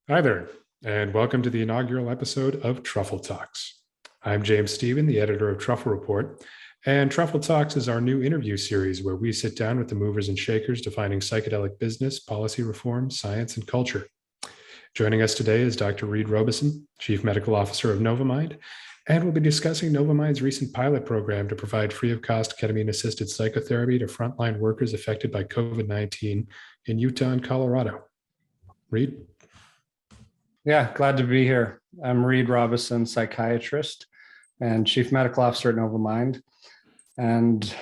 Hi there, and welcome to the inaugural episode of Truffle Talks. I'm James Stephen, the editor of Truffle Report, and Truffle Talks is our new interview series where we sit down with the movers and shakers defining psychedelic business, policy reform, science, and culture. Joining us today is Dr. Reid Robison, Chief Medical Officer of Novamind, and we'll be discussing Novamind's recent pilot program to provide free-of-cost ketamine-assisted psychotherapy to frontline workers affected by COVID-19 in Utah and Colorado. Reid? Yeah, glad to be here. I'm Reid Robison, psychiatrist and Chief Medical Officer at Novamind. And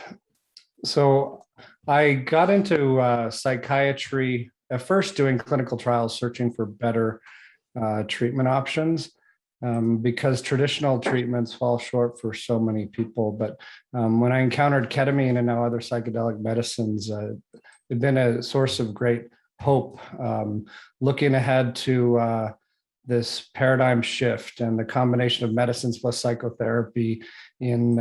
so I got into psychiatry at first doing clinical trials, searching for better treatment options because traditional treatments fall short for so many people. But when I encountered ketamine and now other psychedelic medicines, it's been a source of great hope. Looking ahead to this paradigm shift and the combination of medicines plus psychotherapy in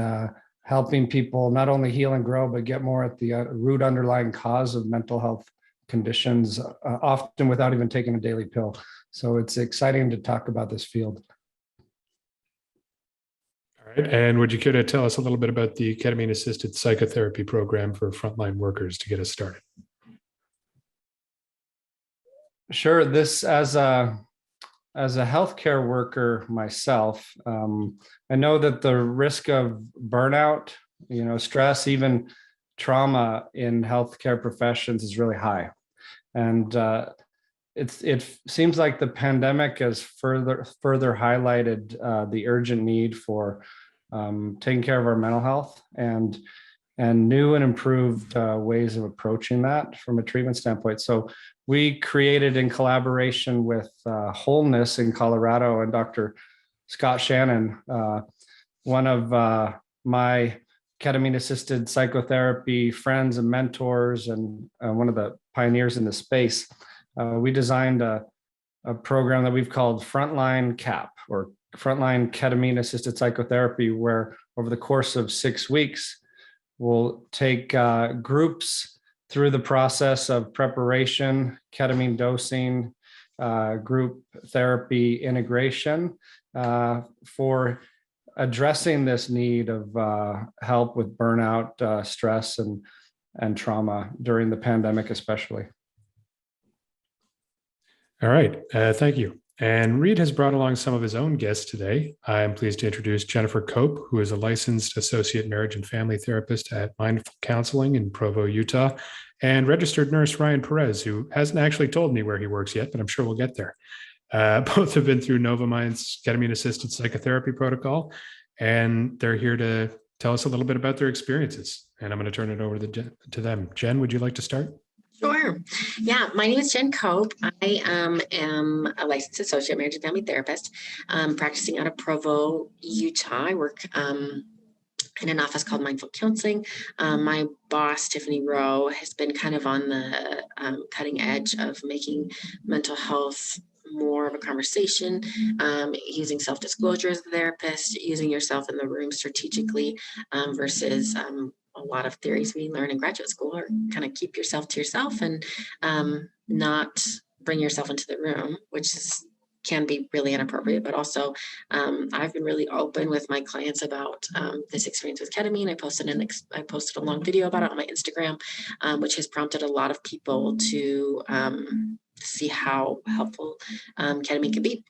helping people not only heal and grow, but get more at the root underlying cause of mental health conditions, often without even taking a daily pill. So it's exciting to talk about this field. All right. And would you care to tell us a little bit about the ketamine-assisted psychotherapy program for frontline workers to get us started? Sure. This as a healthcare worker myself, I know that the risk of burnout, stress, even trauma in healthcare professions is really high. And it seems like the pandemic has further highlighted the urgent need for taking care of our mental health and new and improved ways of approaching that from a treatment standpoint. So we created, in collaboration with Wholeness in Colorado and Dr. Scott Shannon, one of my ketamine-assisted psychotherapy friends and mentors, and one of the pioneers in the space. We designed a program that we've called Frontline CAP, or Frontline Ketamine-assisted Psychotherapy, where over the course of 6 weeks, we'll take groups through the process of preparation, ketamine dosing, group therapy integration for addressing this need of help with burnout, stress, and trauma during the pandemic, especially. All right. Thank you. And Reid has brought along some of his own guests today. I'm pleased to introduce Jennifer Cope, who is a licensed associate marriage and family therapist at Mindful Counseling in Provo, Utah, and registered nurse Ryan Perez, who hasn't actually told me where he works yet, but I'm sure we'll get there. Both have been through Novamind's ketamine-assisted psychotherapy protocol, and they're here to tell us a little bit about their experiences. And I'm going to turn it over to them. Jen, would you like to start? Sure. Yeah, my name is Jen Cope. I am a licensed associate marriage and family therapist, practicing out of Provo, Utah. I work in an office called Mindful Counseling. My boss, Tiffany Rowe, has been kind of on the cutting edge of making mental health more of a conversation, using self-disclosure as a therapist, using yourself in the room strategically versus a lot of theories we learn in graduate school are kind of keep yourself to yourself and not bring yourself into the room, which can be really inappropriate. But also, I've been really open with my clients about this experience with ketamine. I posted a long video about it on my Instagram, which has prompted a lot of people to see how helpful ketamine can be.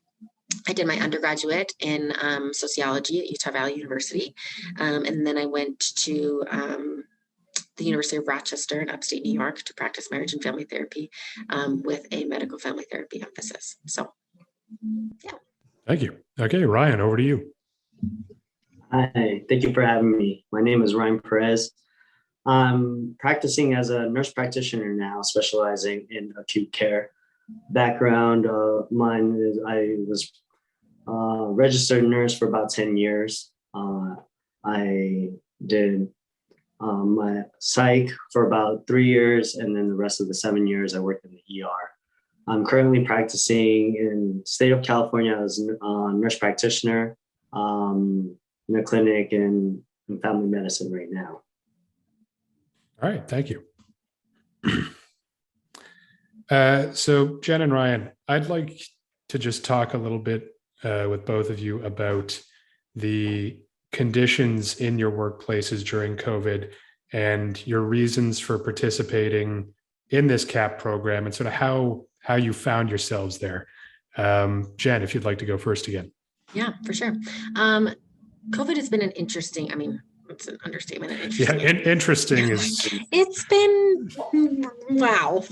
I did my undergraduate in sociology at Utah Valley University. And then I went to the University of Rochester in upstate New York to practice marriage and family therapy with a medical family therapy emphasis. So, yeah. Thank you. Okay, Ryan, over to you. Hi, thank you for having me. My name is Ryan Perez. I'm practicing as a nurse practitioner now, specializing in acute care. Background of mine is I was registered nurse for about 10 years. I did my psych for about 3 years, and then the rest of the 7 years I worked in the ER. I'm currently practicing in the state of California as a nurse practitioner in a clinic in family medicine right now. All right, thank you. So Jen and Ryan, I'd like to just talk a little bit with both of you about the conditions in your workplaces during COVID and your reasons for participating in this CAP program, and sort of how you found yourselves there. Jen, if you'd like to go first again. Yeah, for sure. COVID has been an interesting, I mean, it's an understatement. Yeah, interesting is. It's been wow.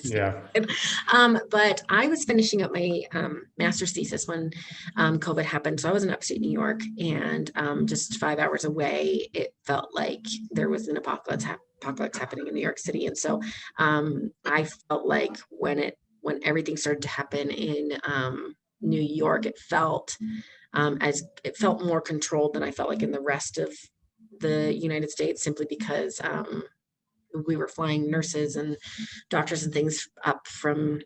Yeah. But I was finishing up my master's thesis when COVID happened. So I was in upstate New York, and just 5 hours away, it felt like there was an apocalypse happening in New York City. And so I felt like when everything started to happen in New York, it felt more controlled than I felt like in the rest of the United States, simply because we were flying nurses and doctors and things up from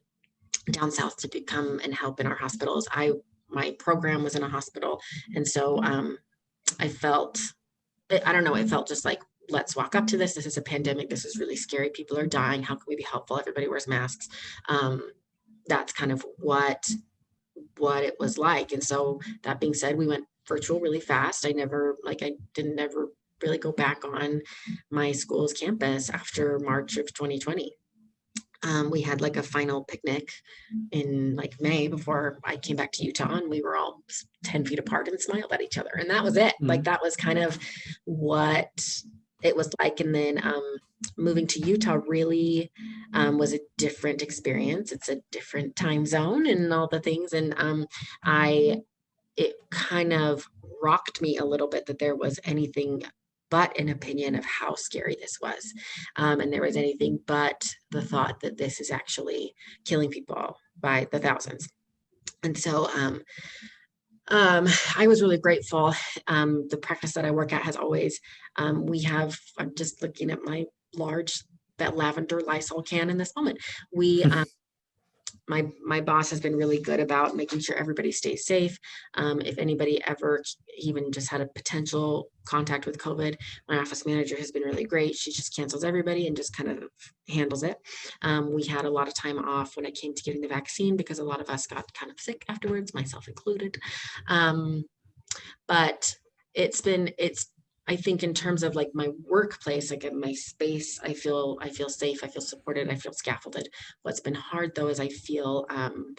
down south to come and help in our hospitals. My program was in a hospital, and so I felt, I don't know, it felt just like, let's walk up to this. This is a pandemic. This is really scary. People are dying. How can we be helpful? Everybody wears masks. That's kind of what it was like. And so that being said, we went virtual really fast. I didn't ever really go back on my school's campus after March of 2020. We had like a final picnic in like May before I came back to Utah, and we were all 10 feet apart and smiled at each other. And that was it. Mm-hmm. Like, that was kind of what it was like. And then moving to Utah really was a different experience. It's a different time zone and all the things. And it kind of rocked me a little bit that there was anything but an opinion of how scary this was. And there was anything but the thought that this is actually killing people by the thousands. And so I was really grateful. The practice that I work at has always, I'm just looking at my large lavender Lysol can in this moment. My boss has been really good about making sure everybody stays safe. If anybody ever even just had a potential contact with COVID, my office manager has been really great. She just cancels everybody and just kind of handles it. We had a lot of time off when it came to getting the vaccine because a lot of us got kind of sick afterwards, myself included. But I think in terms of like my workplace, like in my space, I feel safe, I feel supported, I feel scaffolded. What's been hard though is I feel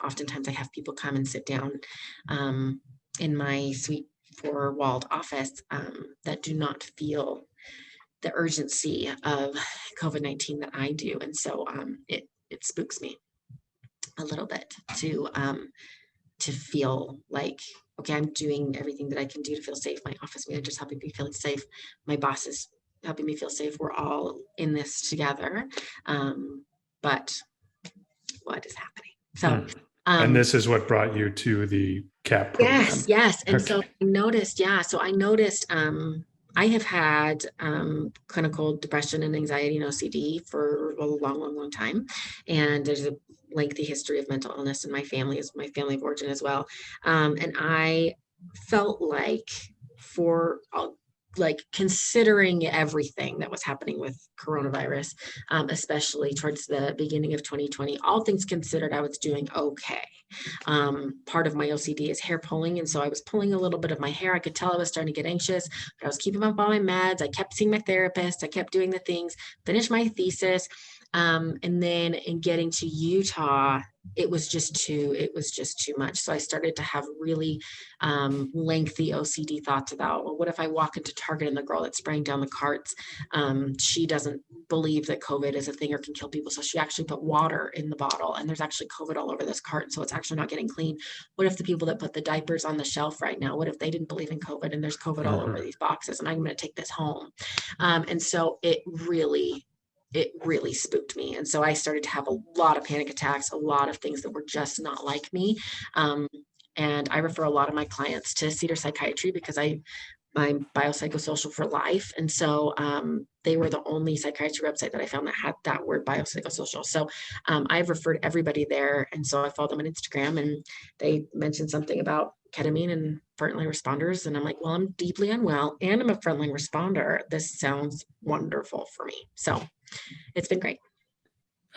oftentimes I have people come and sit down in my sweet 4-walled office that do not feel the urgency of COVID-19 that I do. And so it spooks me a little bit to feel like, okay, I'm doing everything that I can do to feel safe. My office manager's helping me feel safe. My boss is helping me feel safe. We're all in this together. But what is happening? So, and this is what brought you to the CAP program. Yes. And so I noticed, I have had clinical depression and anxiety and OCD for a long time. And there's a lengthy history of mental illness in my family, is my family of origin as well. And I felt like considering everything that was happening with coronavirus, especially towards the beginning of 2020, all things considered, I was doing okay. Part of my OCD is hair pulling. And so I was pulling a little bit of my hair. I could tell I was starting to get anxious, but I was keeping up all my meds. I kept seeing my therapist. I kept doing the things, finished my thesis. And then in getting to Utah, it was just too much. So I started to have really lengthy OCD thoughts about, well, what if I walk into Target and the girl that's spraying down the carts, she doesn't believe that COVID is a thing or can kill people. So she actually put water in the bottle, and there's actually COVID all over this cart. So it's actually not getting clean. What if the people that put the diapers on the shelf right now, what if they didn't believe in COVID and there's COVID all over these boxes, and I'm going to take this home? And so it really spooked me. And so I started to have a lot of panic attacks, a lot of things that were just not like me. And I refer a lot of my clients to Cedar Psychiatry because I'm biopsychosocial for life. And so they were the only psychiatry website that I found that had that word, biopsychosocial. So I've referred everybody there. And so I followed them on Instagram, and they mentioned something about ketamine and frontline responders. And I'm like, well, I'm deeply unwell and I'm a frontline responder. This sounds wonderful for me. So it's been great.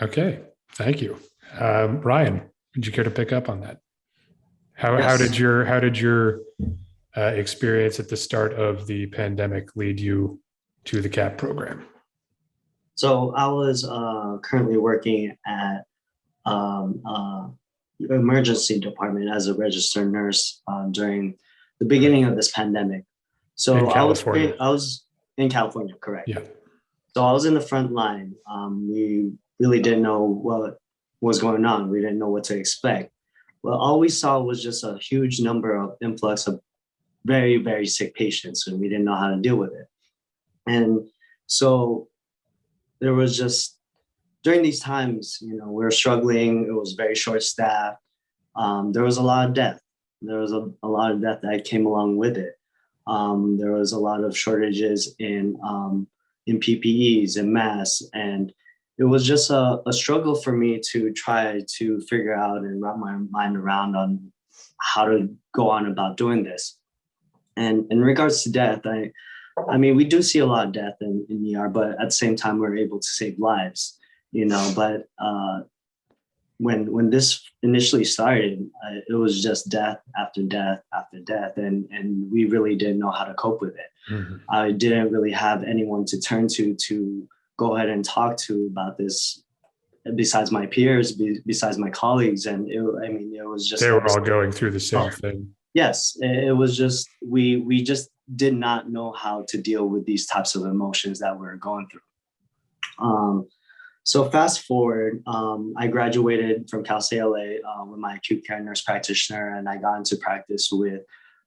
Okay. Thank you. Ryan, would you care to pick up on that? How Yes. did your experience at the start of the pandemic lead you to the CAP program? So I was currently working at emergency department as a registered nurse during the beginning of this pandemic. So In California. I was in California, correct? Yeah. So I was in the front line. We really didn't know what was going on. We didn't know what to expect. Well, all we saw was just a huge number of influx of very, very sick patients, and we didn't know how to deal with it. And so there was just, during these times, we were struggling. It was very short staffed. There was a lot of death. There was a lot of death that came along with it. There was a lot of shortages in PPEs and masks, and it was just a struggle for me to try to figure out and wrap my mind around on how to go on about doing this. And in regards to death, I mean, we do see a lot of death in ER, but at the same time, we're able to save lives, But when this initially started, it was just death after death after death, and we really didn't know how to cope with it. Mm-hmm. I didn't really have anyone to turn to go ahead and talk to about this, besides my peers, besides my colleagues, and it was just, they were all going through the same thing. Yes, it was just we just did not know how to deal with these types of emotions that we're going through. So fast forward, I graduated from Cal State LA with my acute care nurse practitioner, and I got into practice with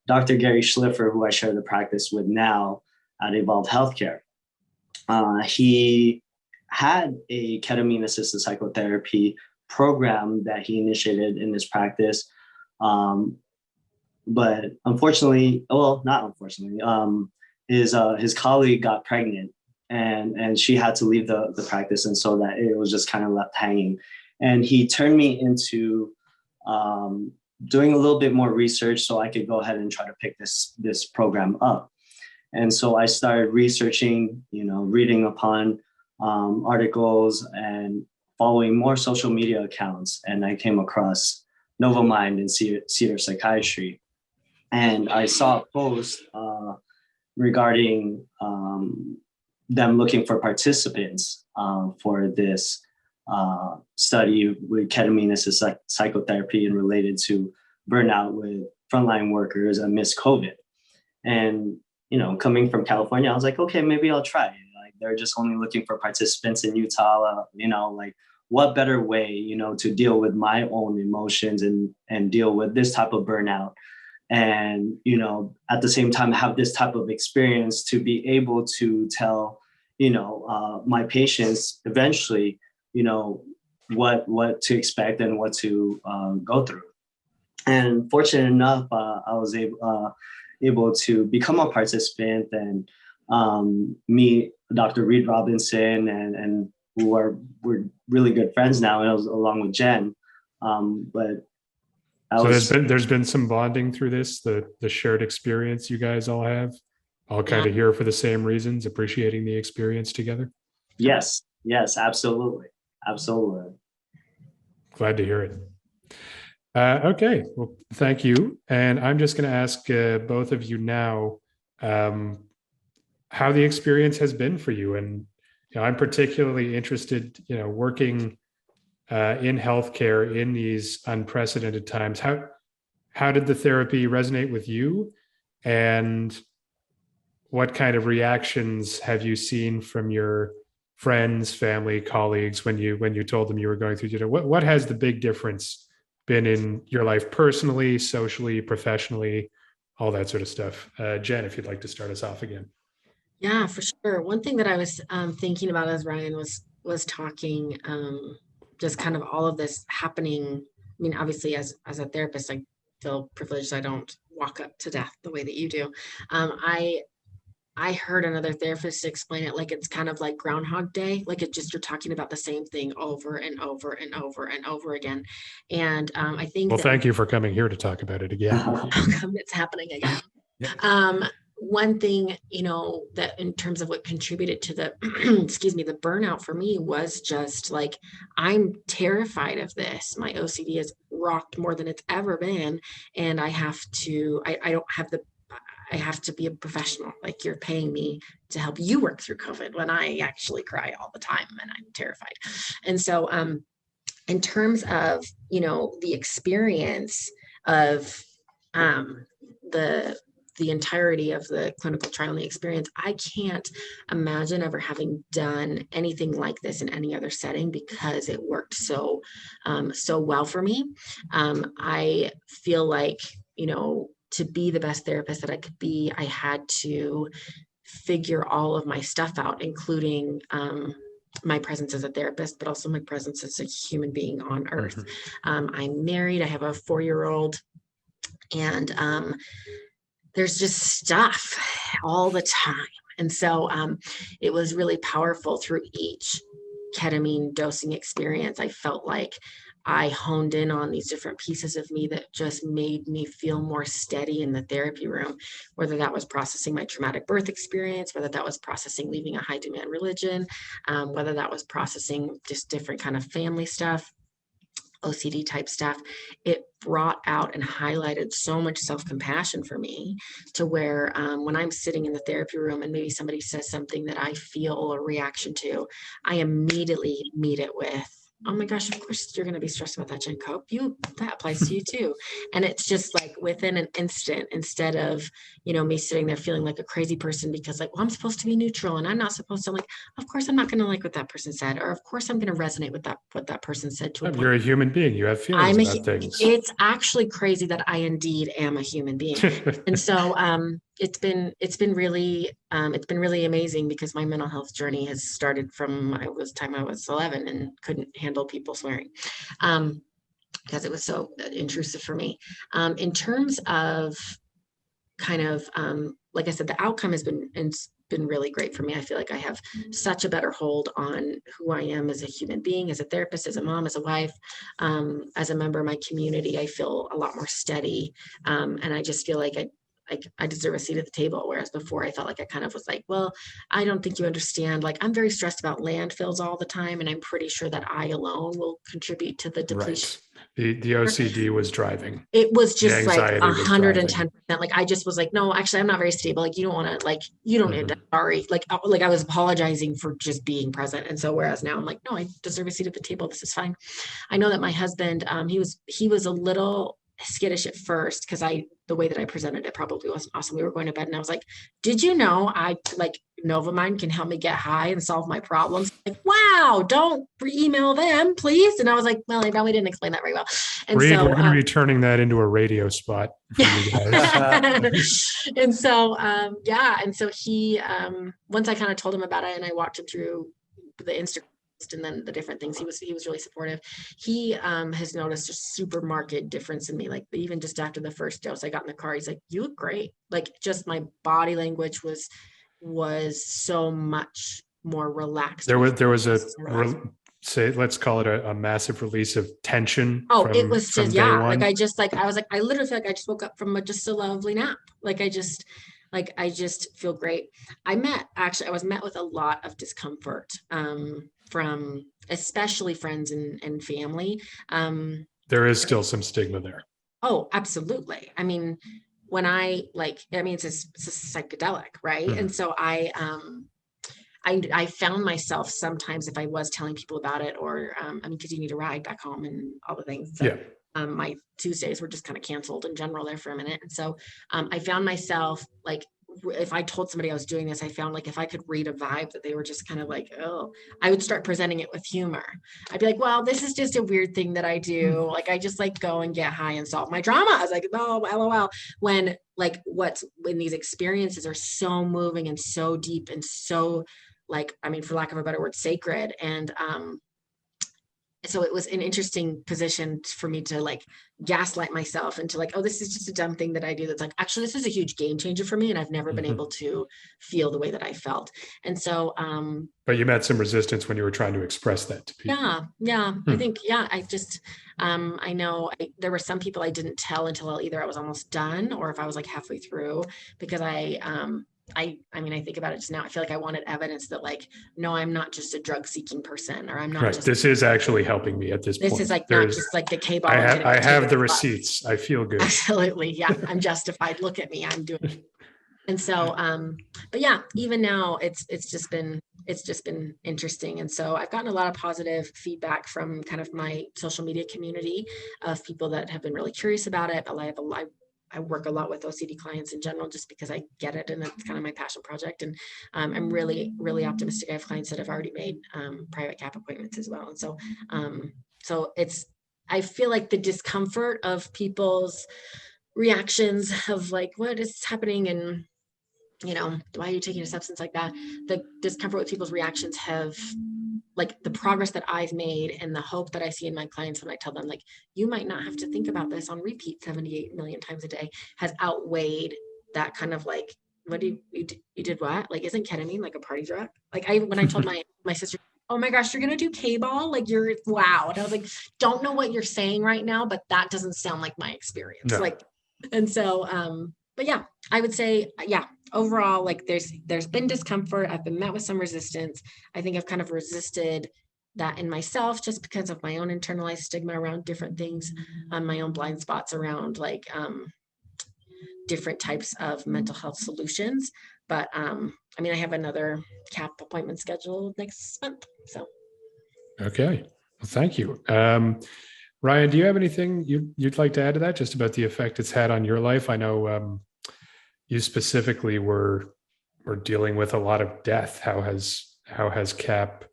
Dr. Gary Schliffer, who I share the practice with now at Evolve Healthcare. He had a ketamine-assisted psychotherapy program that he initiated in his practice. But unfortunately, well, not unfortunately, his colleague got pregnant, and she had to leave the practice, and so that it was just kind of left hanging. And he turned me into doing a little bit more research so I could go ahead and try to pick this program up. And so I started researching, reading upon articles and following more social media accounts, and I came across Novamind and Cedar Psychiatry. And I saw a post regarding them looking for participants for this study with ketamine-assisted psychotherapy and related to burnout with frontline workers amidst COVID. And, coming from California, I was like, okay, maybe I'll try. Like, they're just only looking for participants in Utah, what better way, to deal with my own emotions and deal with this type of burnout. And, at the same time, have this type of experience to be able to tell, my patients eventually, what to expect and what to go through. And fortunate enough, I was able to become a participant and meet Dr. Reid Robison and we're really good friends now, and along with Jen. There's been some bonding through this, the shared experience you guys all have, all kind of here for the same reasons, appreciating the experience together. Yes, absolutely. Glad to hear it. Okay, well, thank you. And I'm just going to ask both of you now how the experience has been for you. And I'm particularly interested, working in healthcare in these unprecedented times. How did the therapy resonate with you, and what kind of reactions have you seen from your friends, family, colleagues when you told them you were going through? What has the big difference been in your life personally, socially, professionally, all that sort of stuff? Jen, if you'd like to start us off again. Yeah, for sure. One thing that I was thinking about as Ryan was talking, just kind of all of this happening. I mean, obviously, as a therapist, I feel privileged. I don't walk up to death the way that you do. I heard another therapist explain it like it's kind of like Groundhog Day, like you're talking about the same thing over and over and over and over again. And I think. Well, thank you for coming here to talk about it again. It's happening again. one thing, that in terms of what contributed to the, excuse me, the burnout for me was just like, I'm terrified of this. My OCD has rocked more than it's ever been. And I have to, I don't have I have to be a professional. Like, you're paying me to help you work through COVID when I actually cry all the time and I'm terrified. And so, in terms of, the experience of, the entirety of the clinical trial and the experience, I can't imagine ever having done anything like this in any other setting, because it worked so well for me. I feel like, to be the best therapist that I could be, I had to figure all of my stuff out, including my presence as a therapist, but also my presence as a human being on earth. I'm married. I have a 4-year-old, and there's just stuff all the time. And so it was really powerful through each ketamine dosing experience. I felt like I honed in on these different pieces of me that just made me feel more steady in the therapy room, whether that was processing my traumatic birth experience, whether that was processing leaving a high demand religion, whether that was processing just different kind of family stuff, OCD type stuff. It brought out and highlighted so much self-compassion for me, to where when I'm sitting in the therapy room and maybe somebody says something that I feel a reaction to, I immediately meet it with, oh my gosh, of course you're going to be stressed about that, Jen Cope. That applies to you too. And it's just like within an instant, instead of, me sitting there feeling like a crazy person because like, well, I'm supposed to be neutral and I'm not supposed to, like, of course I'm not going to like what that person said, or of course I'm going to resonate with what that person said to a point. You're a human being. You have feelings about things. It's actually crazy that I indeed am a human being. And so it's been really amazing, because my mental health journey has started from I was 11 and couldn't handle people swearing, because it was so intrusive for me. In terms of kind of like I said, the outcome has been really great for me. I feel like I have such a better hold on who I am as a human being, as a therapist, as a mom, as a wife, as a member of my community. I feel a lot more steady, and I just feel like I deserve a seat at the table. Whereas before I felt like I kind of was like, well, I don't think you understand. Like, I'm very stressed about landfills all the time. And I'm pretty sure that I alone will contribute to the depletion. Right. The OCD was driving. It was just like anxiety was 110%. Like, I just was like, no, actually, I'm not very stable. Like, you don't want to, like, you don't need to, sorry. Like I was apologizing for just being present. And so, whereas now I'm like, no, I deserve a seat at the table. This is fine. I know that my husband, he was a little skittish at first, because the way that I presented it probably wasn't awesome. We were going to bed and I was like, did you know Novamind can help me get high and solve my problems? Like, wow, don't email them, please. And I was like, well, I probably didn't explain that very well. And Reid, so we're going to be turning that into a radio spot for you guys. And so, And so he, once I kind of told him about it and I walked him through the Instagram and then the different things, he was really supportive. He has noticed a super marked difference in me. Like, even just after the first dose, I got in the car, he's like, you look great. Like, just my body language was so much more relaxed. There was let's call it a massive release of tension. It was just, like, I was like, I literally feel like I just woke up from just a lovely nap. Like, I just feel great. I was met with a lot of discomfort from especially friends and family. There is still some stigma there. Oh, absolutely. I mean, when it's a psychedelic, right? Mm-hmm. And so I found myself sometimes, if I was telling people about it, or because you need a ride back home and all the things. So, my Tuesdays were just kind of canceled in general there for a minute. And so I found myself, like, if I told somebody I was doing this, I found like if I could read a vibe that they were just kind of like, oh, I would start presenting it with humor. I'd be like, well, this is just a weird thing that I do. Like, I just like go and get high and solve my drama. I was like, oh, LOL. When these experiences are so moving and so deep and so, like, I mean, for lack of a better word, sacred. And so it was an interesting position for me to like gaslight myself into like, oh, this is just a dumb thing that I do. That's like, actually, this is a huge game changer for me. And I've never been able to feel the way that I felt. And so, but you met some resistance when you were trying to express that to people. yeah. I think, I just, I know there were some people I didn't tell until either I was almost done or if I was like halfway through, because I mean, I think about it just now. I feel like I wanted evidence that like, no, I'm not just a drug seeking person, or I'm not Right. just. This is actually helping me at this point. This is like not just like the K-ball. I have the receipts. I feel good. Absolutely. Yeah. I'm justified. Look at me. I'm doing it. And so, but yeah, even now it's just been interesting. And so I've gotten a lot of positive feedback from kind of my social media community of people that have been really curious about it. I work a lot with OCD clients in general, just because I get it. And it's kind of my passion project. And I'm really, really optimistic. I have clients that have already made private CAP appointments as well. And so, I feel like the discomfort of people's reactions of like, what is happening? And, why are you taking a substance like that? The discomfort with people's reactions have, like, the progress that I've made and the hope that I see in my clients when I tell them, like, you might not have to think about this on repeat 78 million times a day, has outweighed that kind of like, what do you did what? Like, isn't ketamine like a party drug? Like when I told my sister, oh my gosh, you're going to do K-ball? Like wow. And I was like, don't know what you're saying right now, but that doesn't sound like my experience. No. Like, and so, but yeah, I would say, overall, like there's been discomfort. I've been met with some resistance. I think I've kind of resisted that in myself just because of my own internalized stigma around different things, my own blind spots around like different types of mental health solutions. But I mean, I have another CAP appointment scheduled next month. So. Okay. Well, thank you. Ryan, do you have anything you'd like to add to that, just about the effect it's had on your life? I know you specifically were dealing with a lot of death. How has CAP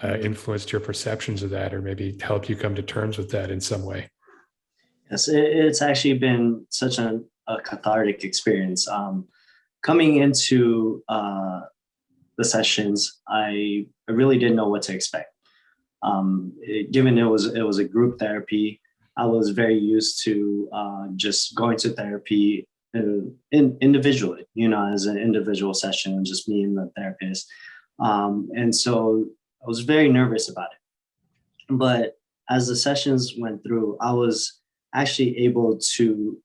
influenced your perceptions of that, or maybe helped you come to terms with that in some way? Yes, it's actually been such a cathartic experience. Coming into the sessions, I really didn't know what to expect. Given it was a group therapy, I was very used to just going to therapy individually, as an individual session, just me and the therapist. And so I was very nervous about it. But as the sessions went through, I was actually able to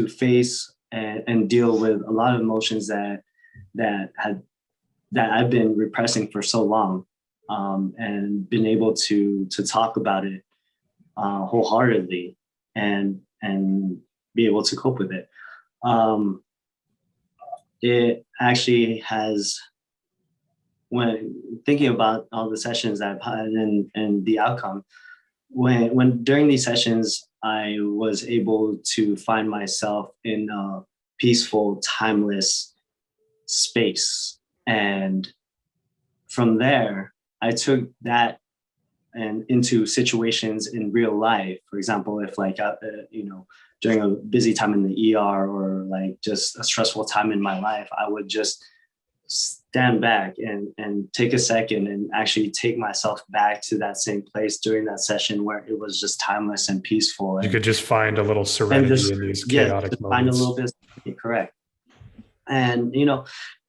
face and deal with a lot of emotions that I've been repressing for so long, and been able to talk about it wholeheartedly and be able to cope with it. It actually has, when thinking about all the sessions that I've had and the outcome, when during these sessions, I was able to find myself in a peaceful, timeless space. And from there, I took that and into situations in real life. For example, if like, during a busy time in the ER or like just a stressful time in my life, I would just stand back and take a second and actually take myself back to that same place during that session where it was just timeless and peaceful. You could just find a little serenity in these chaotic moments. Find a little bit, correct. And,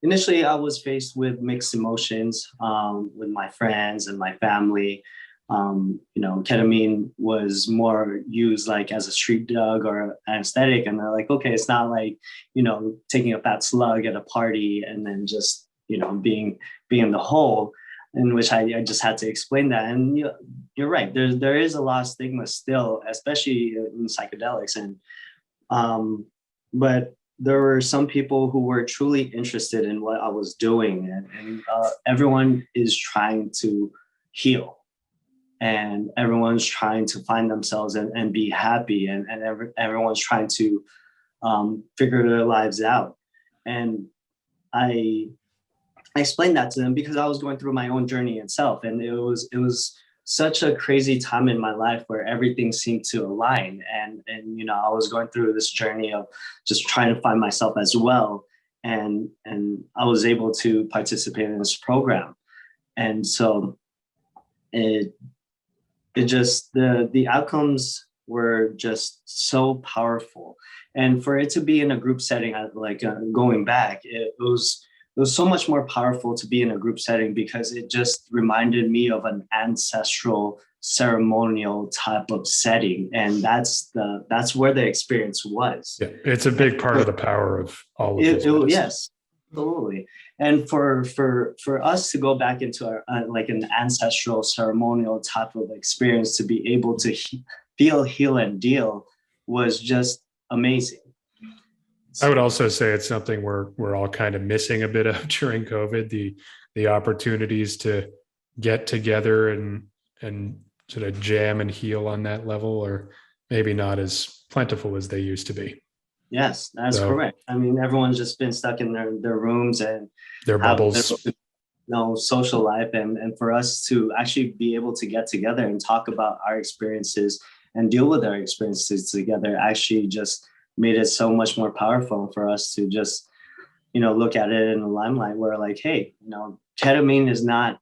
initially I was faced with mixed emotions with my friends and my family. Ketamine was more used like as a street drug or anesthetic. And they're like, okay, it's not like, taking a fat slug at a party and then just, being in the hole, in which I just had to explain that. And you're right. There is a lot of stigma still, especially in psychedelics. And, but there were some people who were truly interested in what I was doing, and everyone is trying to heal. And everyone's trying to find themselves and be happy, and everyone's trying to figure their lives out. And I explained that to them because I was going through my own journey itself, and it was such a crazy time in my life where everything seemed to align, and I was going through this journey of just trying to find myself as well, and I was able to participate in this program, and so it just the outcomes were just so powerful. And for it to be in a group setting, going back, it was so much more powerful to be in a group setting because it just reminded me of an ancestral ceremonial type of setting, and that's where the experience was. Yeah, it's a big part of the power of all of this. Yes, absolutely. And for us to go back into like an ancestral ceremonial type of experience, to be able to feel, heal, and deal was just amazing. I would also say it's something we're all kind of missing a bit of during COVID, the opportunities to get together and sort of jam and heal on that level, or maybe not as plentiful as they used to be. Yes, that's correct. I mean, everyone's just been stuck in their rooms and their bubbles. No social life, and for us to actually be able to get together and talk about our experiences and deal with our experiences together actually just made it so much more powerful for us to just, look at it in the limelight where like, hey, ketamine is not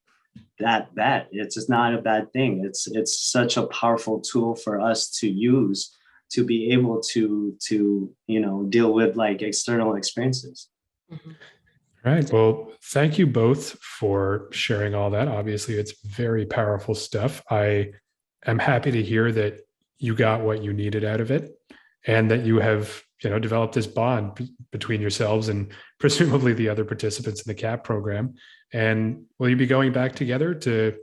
that bad. It's just not a bad thing. It's such a powerful tool for us to use to be able to deal with like external experiences. Mm-hmm. All right. Well, thank you both for sharing all that. Obviously, it's very powerful stuff. I am happy to hear that you got what you needed out of it, and that you have, developed this bond between yourselves and presumably the other participants in the CAP program. And will you be going back together to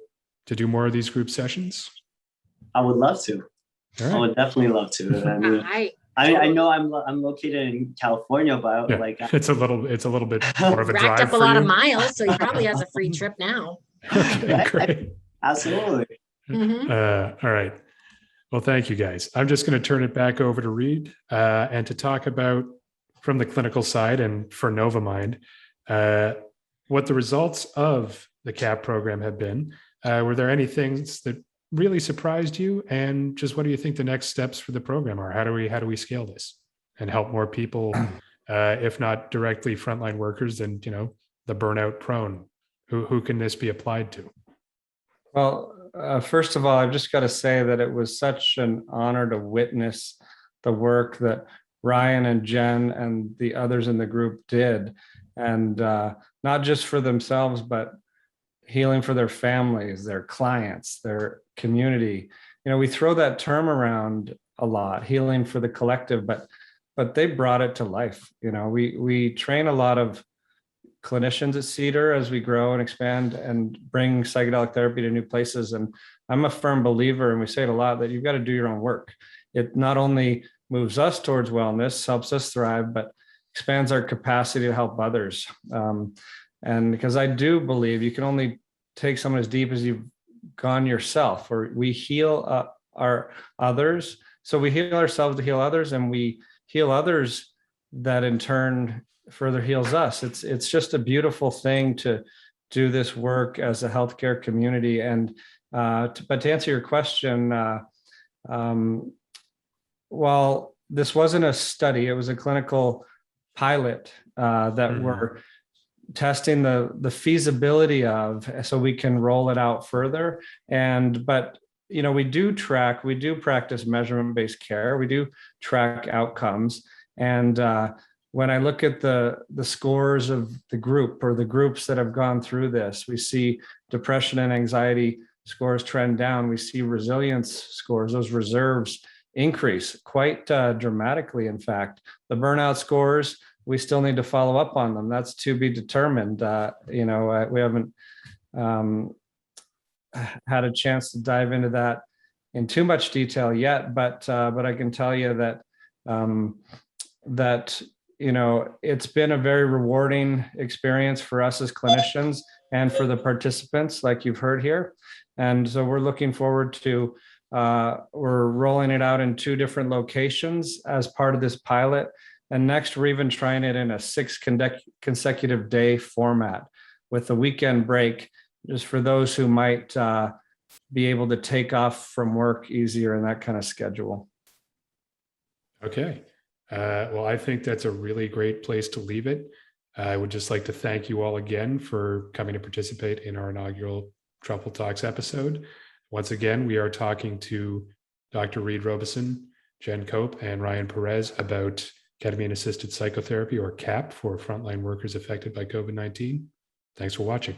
do more of these group sessions? I would love to. Right. I would definitely love to. I mean, I know I'm located in California, but it's a little bit more of a drive. Racked up a lot of miles, so he probably has a free trip now. Okay, great. Absolutely. Mm-hmm. All right. Well, thank you, guys. I'm just going to turn it back over to Reid and to talk about, from the clinical side and for Novamind, what the results of the CAP program have been. Were there any things that really surprised you? And just what do you think the next steps for the program are? How do we scale this and help more people, if not directly frontline workers, then, the burnout prone? Who can this be applied to? Well, first of all, I've just got to say that it was such an honor to witness the work that Ryan and Jen and the others in the group did. And not just for themselves, but healing for their families, their clients, their community. We throw that term around a lot, healing for the collective, but they brought it to life. We train a lot of clinicians at Cedar as we grow and expand and bring psychedelic therapy to new places. And I'm a firm believer, and we say it a lot, that you've got to do your own work. It not only moves us towards wellness, helps us thrive, but expands our capacity to help others. And because I do believe you can only take someone as deep as you've gone yourself, or we heal our others. So we heal ourselves to heal others, and we heal others that in turn further heals us. It's just a beautiful thing to do this work as a healthcare community. And but to answer your question, while this wasn't a study, it was a clinical pilot that we're testing the feasibility of, so we can roll it out further. But we do practice measurement-based care. We do track outcomes. And when I look at the scores of the group or the groups that have gone through this, we see depression and anxiety scores trend down. We see resilience scores, those reserves, increase quite dramatically. In fact, the burnout scores, we still need to follow up on them. That's to be determined. We haven't had a chance to dive into that in too much detail yet, but I can tell you that it's been a very rewarding experience for us as clinicians and for the participants, like you've heard here. And so we're looking forward to, we're rolling it out in 2 different locations as part of this pilot. And next, we're even trying it in a 6 consecutive day format with a weekend break, just for those who might be able to take off from work easier in that kind of schedule. Okay. Well, I think that's a really great place to leave it. I would just like to thank you all again for coming to participate in our inaugural Truffle Talks episode. Once again, we are talking to Dr. Reid Robison, Jen Cope, and Ryan Perez about ketamine-assisted psychotherapy, or CAP, for frontline workers affected by COVID-19. Thanks for watching.